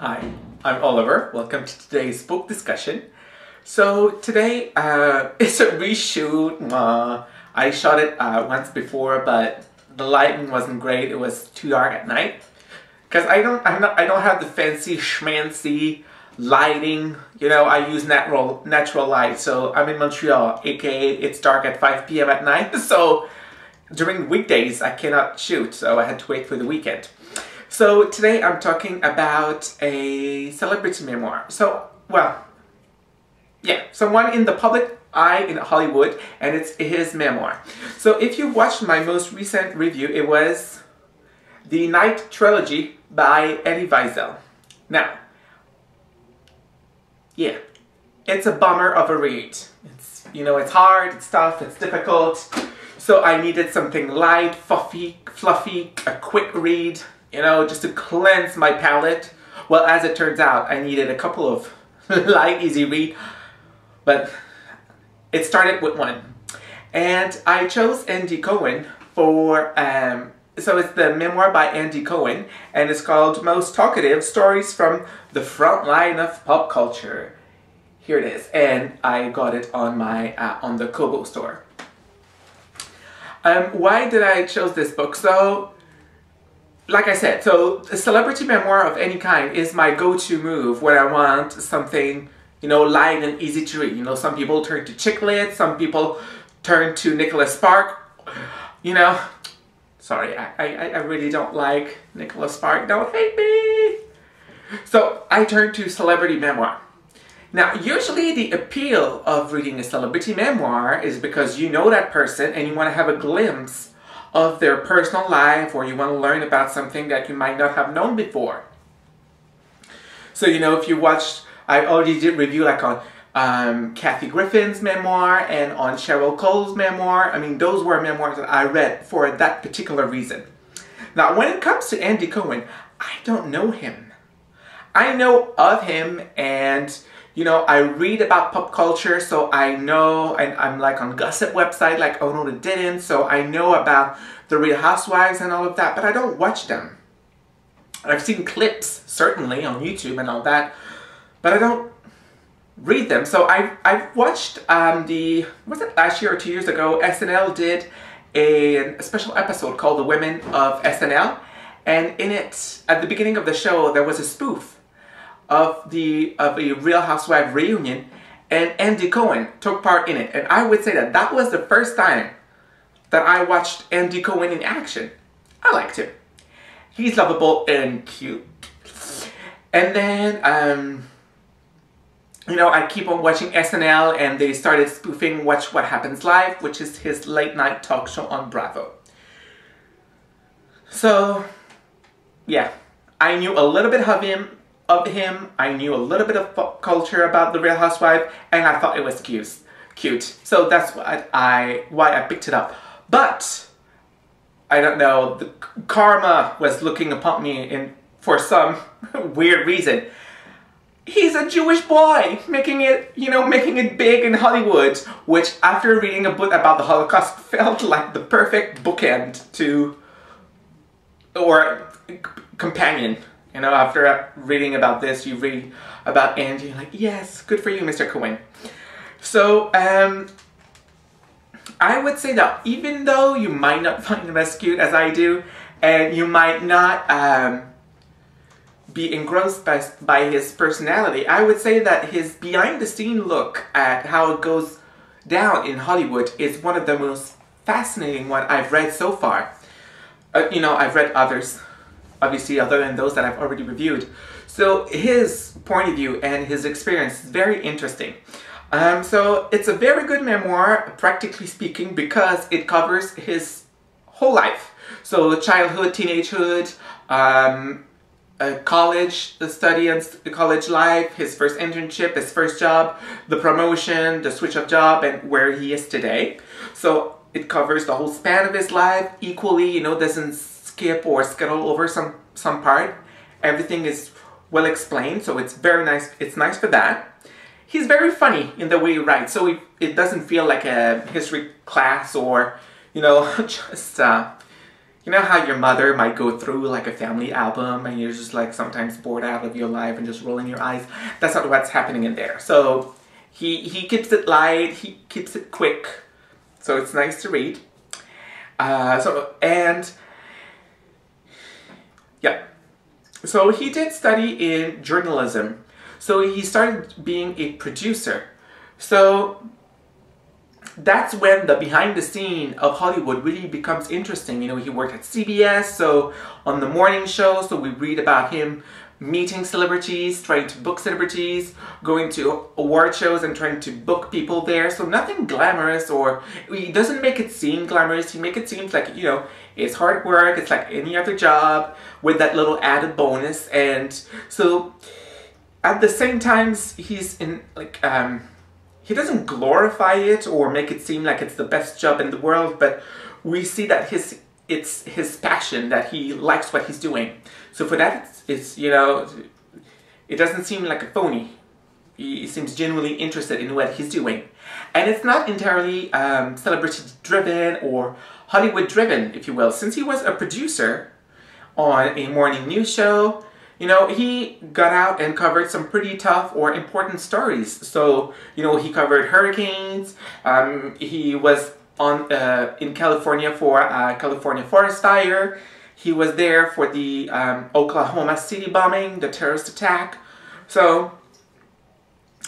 Hi, I'm Oliver. Welcome to today's book discussion. So today it's a reshoot. I shot it once before, but the lighting wasn't great. It was too dark at night because I don't have the fancy schmancy lighting. You know, I use natural light. So I'm in Montreal, aka it's dark at 5 p.m. at night. So during weekdays I cannot shoot, so I had to wait for the weekend. So today I'm talking about a celebrity memoir. So, well, yeah, someone in the public eye in Hollywood, and it's his memoir. So if you watched my most recent review, it was The Night Trilogy by Eddie Wiesel. Now, yeah, it's a bummer of a read. It's, you know, it's hard, it's tough, it's difficult. So I needed something light, fluffy, a quick read. You know, just to cleanse my palate. Well, as it turns out, I needed a couple of light, easy read, but it started with one. And I chose Andy Cohen for, so it's the memoir by Andy Cohen, and it's called Most Talkative, Stories from the Front Line of Pop Culture. Here it is, and I got it on my, on the Kobo store. Why did I choose this book? So, like I said, so a celebrity memoir of any kind is my go-to move when I want something, you know, light and easy to read. You know, some people turn to chick lit, some people turn to Nicholas Spark. You know, sorry, I really don't like Nicholas Spark, don't hate me. So I turn to celebrity memoir. Now, usually the appeal of reading a celebrity memoir is because you know that person and you want to have a glimpse of their personal life, or you want to learn about something that you might not have known before. So, you know, if you watched, I already did review like on Kathy Griffin's memoir and on Cheryl Cole's memoir. I mean, those were memoirs that I read for that particular reason. Now, when it comes to Andy Cohen, I don't know him. I know of him, and you know, I read about pop culture, so I know, and I'm like on gossip website like Oh No They Didn't, so I know about the Real Housewives and all of that, but I don't watch them. I've seen clips, certainly, on YouTube and all that, but I don't read them. So I've watched was it last year or 2 years ago, SNL did a special episode called The Women of SNL, and in it, at the beginning of the show, there was a spoof of a Real Housewives reunion, and Andy Cohen took part in it. And I would say that that was the first time that I watched Andy Cohen in action. I liked him. He's lovable and cute. And then, you know, I keep on watching SNL, and they started spoofing Watch What Happens Live, which is his late night talk show on Bravo. So, yeah, I knew a little bit of him. I knew a little bit of pop culture about the Real Housewives, and I thought it was cute. So that's why I picked it up. But I don't know, the karma was looking upon me for some weird reason. He's a Jewish boy making it big in Hollywood, which after reading a book about the Holocaust felt like the perfect bookend to, or companion. You know, after reading about this, you read about Andy, you're like, yes, good for you, Mr. Cohen. So, I would say that even though you might not find him as cute as I do, and you might not be engrossed by his personality, I would say that his behind-the-scene look at how it goes down in Hollywood is one of the most fascinating one I've read so far. You know, I've read others, obviously, other than those that I've already reviewed. So his point of view and his experience is very interesting. So it's a very good memoir, practically speaking, because it covers his whole life. So childhood, teenagehood, college, the study and the college life, his first internship, his first job, the promotion, the switch of job, and where he is today. So it covers the whole span of his life equally, you know, doesn't skip or scuttle over some part. Everything is well explained, so it's very nice. It's nice for that. He's very funny in the way he writes, so it doesn't feel like a history class or, you know, just You know how your mother might go through like a family album and you're just like sometimes bored out of your life and just rolling your eyes? That's not what's happening in there. So he keeps it light, he keeps it quick, so it's nice to read. So he did study in journalism. So he started being a producer. So that's when the behind the scene of Hollywood really becomes interesting. You know, he worked at CBS, so on the morning show, so we read about him meeting celebrities, trying to book celebrities, going to award shows and trying to book people there. So nothing glamorous, or he doesn't make it seem glamorous. He makes it seem like, you know, it's hard work. It's like any other job with that little added bonus. And so at the same time, he's in like, he doesn't glorify it or make it seem like it's the best job in the world, but we see that it's his passion, that he likes what he's doing. So for that, it's, you know, it doesn't seem like a phony. He seems genuinely interested in what he's doing. And it's not entirely celebrity-driven or Hollywood-driven, if you will. Since he was a producer on a morning news show, you know, he got out and covered some pretty tough or important stories. So, you know, he covered hurricanes. He was on in California for California forest fire. He was there for the Oklahoma City bombing, the terrorist attack. So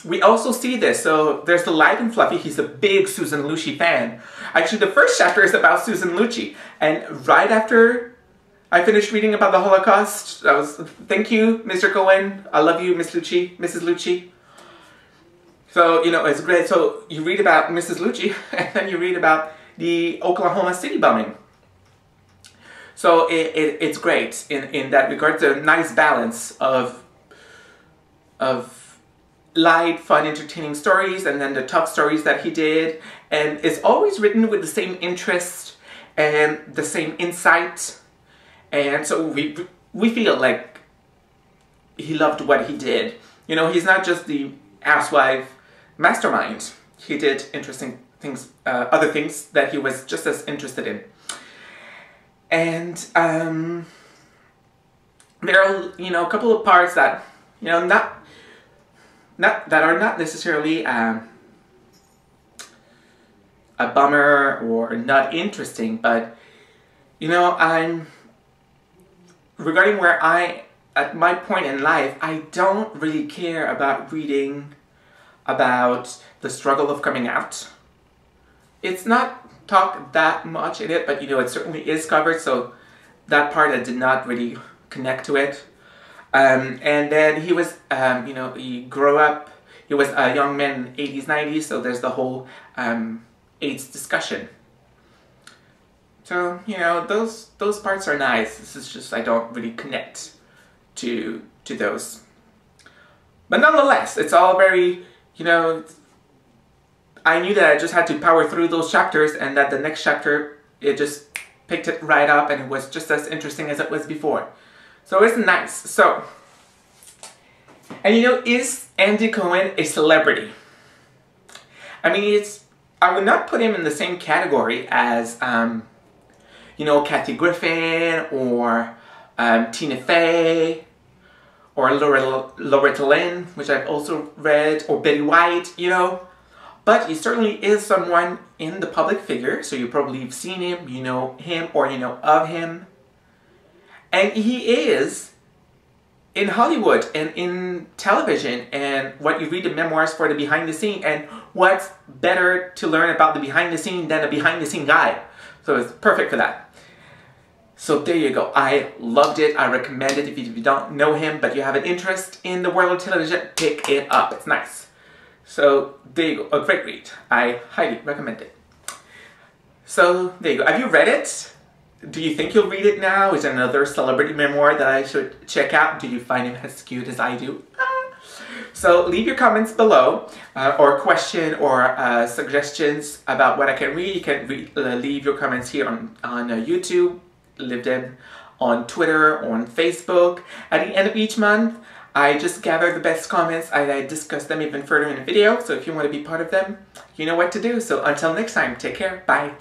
we also see this. So there's the light and fluffy. He's a big Susan Lucci fan. Actually, the first chapter is about Susan Lucci. And right after I finished reading about the Holocaust, I was, thank you, Mr. Cohen. I love you, Miss Lucci, Mrs. Lucci. So, you know, it's great. So you read about Mrs. Lucci, and then you read about the Oklahoma City bombing. So it's great in that regard. It's a nice balance of light, fun, entertaining stories, and then the tough stories that he did. And it's always written with the same interest and the same insight. And so we feel like he loved what he did. You know, he's not just the housewife mastermind. He did interesting things, other things that he was just as interested in. And there are, you know, a couple of parts that, you know, that are not necessarily a bummer or not interesting, but, you know, regarding where at my point in life, I don't really care about reading about the struggle of coming out. It's not talked that much in it, but, you know, it certainly is covered, so that part I did not really connect to it. And then he was, you know, he grew up, he was a young man in 80s, 90s, so there's the whole AIDS discussion. So, you know, those parts are nice. This is just, I don't really connect to those. But nonetheless, it's all very, you know, I knew that I just had to power through those chapters, and that the next chapter, it just picked it right up, and it was just as interesting as it was before. So it's nice. So, and you know, is Andy Cohen a celebrity? I mean, I would not put him in the same category as, you know, Kathy Griffin, or Tina Fey, or Loretta Lynn, which I've also read, or Betty White, you know. But he certainly is someone in the public figure, so you probably have seen him, you know him, or you know of him. And he is in Hollywood and in television, and what you read the memoirs for the behind the scene, and what's better to learn about the behind the scene than a behind the scene guy. So it's perfect for that. So there you go. I loved it. I recommend it. If you don't know him, but you have an interest in the world of television, pick it up. It's nice. So there you go, a great read. I highly recommend it. So there you go. Have you read it? Do you think you'll read it now? Is there another celebrity memoir that I should check out? Do you find him as cute as I do? So leave your comments below, or question or suggestions about what I can read. You can leave your comments here on YouTube, leave them on Twitter, on Facebook. At the end of each month, I just gather the best comments and I discuss them even further in a video. So if you want to be part of them, you know what to do. So until next time, take care. Bye.